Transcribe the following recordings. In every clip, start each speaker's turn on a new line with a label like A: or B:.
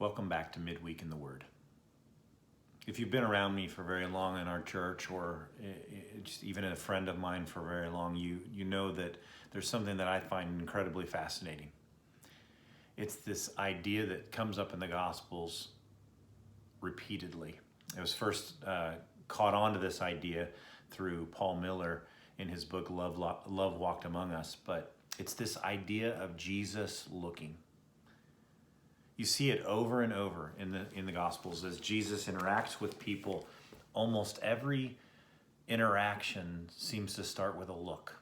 A: Welcome back to Midweek in the Word. If you've been around me for very long in our church, or just even a friend of mine for very long, you know that there's something that I find incredibly fascinating. It's this idea that comes up in the Gospels repeatedly. It was first caught on to this idea through Paul Miller in his book Love Walked Among Us, but it's this idea of Jesus looking. You see it over and over in the Gospels as Jesus interacts with people. Almost every interaction seems to start with a look,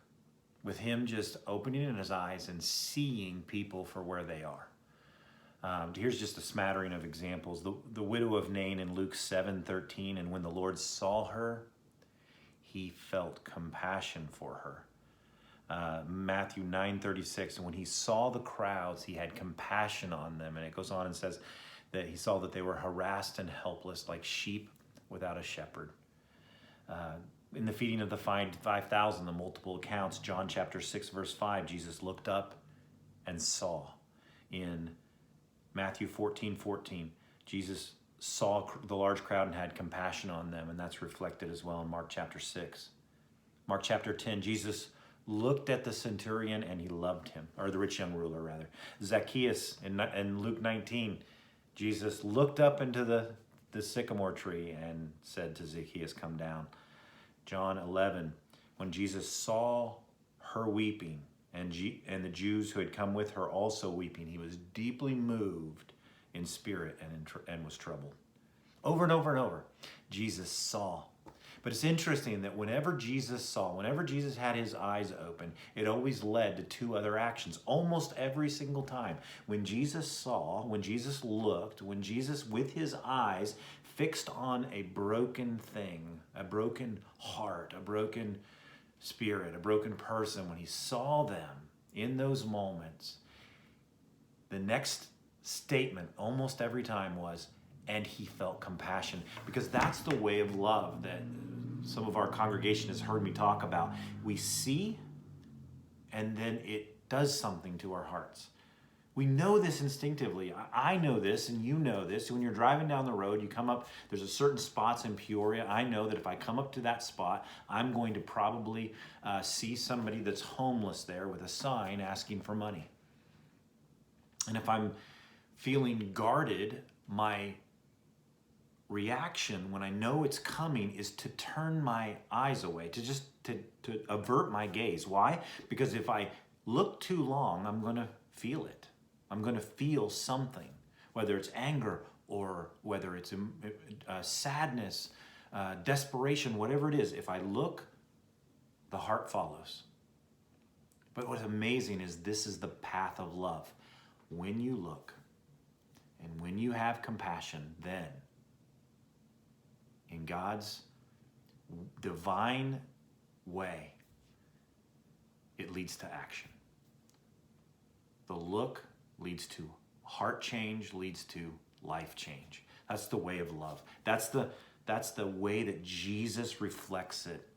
A: with him just opening his eyes and seeing people for where they are. Here's just a smattering of examples. The widow of Nain in Luke 7:13, and when the Lord saw her, he felt compassion for her. Matthew 9:36, and when he saw the crowds, he had compassion on them. And it goes on and says that he saw that they were harassed and helpless like sheep without a shepherd. In the feeding of the 5,000, the multiple accounts, John chapter 6, verse 5, Jesus looked up and saw. In Matthew 14:14, Jesus saw the large crowd and had compassion on them, and that's reflected as well in Mark chapter 6. Mark chapter 10, Jesus looked at the centurion and he loved him, or the rich young ruler rather. Zacchaeus in Luke 19, Jesus looked up into the sycamore tree and said to Zacchaeus, come down. John 11, when Jesus saw her weeping and the Jews who had come with her also weeping, he was deeply moved in spirit and was troubled. Over and over and over, Jesus saw. But it's interesting that whenever Jesus had his eyes open, it always led to two other actions. Almost every single time. When Jesus saw, when Jesus looked, when Jesus with his eyes fixed on a broken thing, a broken heart, a broken spirit, a broken person, when he saw them in those moments, the next statement almost every time was, and he felt compassion, because that's the way of love that some of our congregation has heard me talk about. We see, and then it does something to our hearts. We know this instinctively. I know this, and you know this. When you're driving down the road, you come up, there's a certain spots in Peoria. I know that if I come up to that spot, I'm going to probably see somebody that's homeless there with a sign asking for money. And if I'm feeling guarded, my reaction when I know it's coming is to turn my eyes away, to avert my gaze. Why? Because if I look too long, I'm going to feel it. I'm going to feel something, whether it's anger or whether it's sadness, desperation, whatever it is. If I look, the heart follows. But what's amazing is this is the path of love. When you look and when you have compassion, then in God's divine way, it leads to action. The look leads to heart change, leads to life change. That's the way of love. That's the way that Jesus reflects it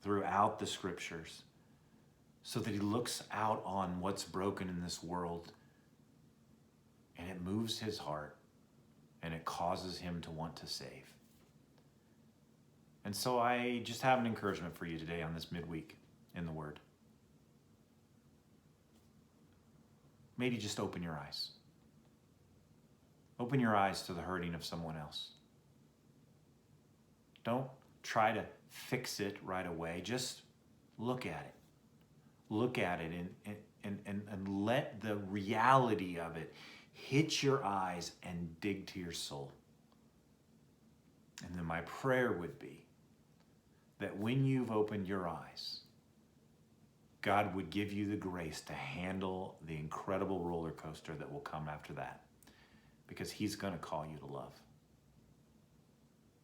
A: throughout the scriptures, so that he looks out on what's broken in this world, and it moves his heart, and it causes him to want to save. And so I just have an encouragement for you today on this midweek in the Word. Maybe just open your eyes. Open your eyes to the hurting of someone else. Don't try to fix it right away. Just look at it. Look at it and let the reality of it hit your eyes and dig to your soul. And then my prayer would be that when you've opened your eyes, God would give you the grace to handle the incredible roller coaster that will come after that, because he's going to call you to love.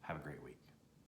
A: Have a great week.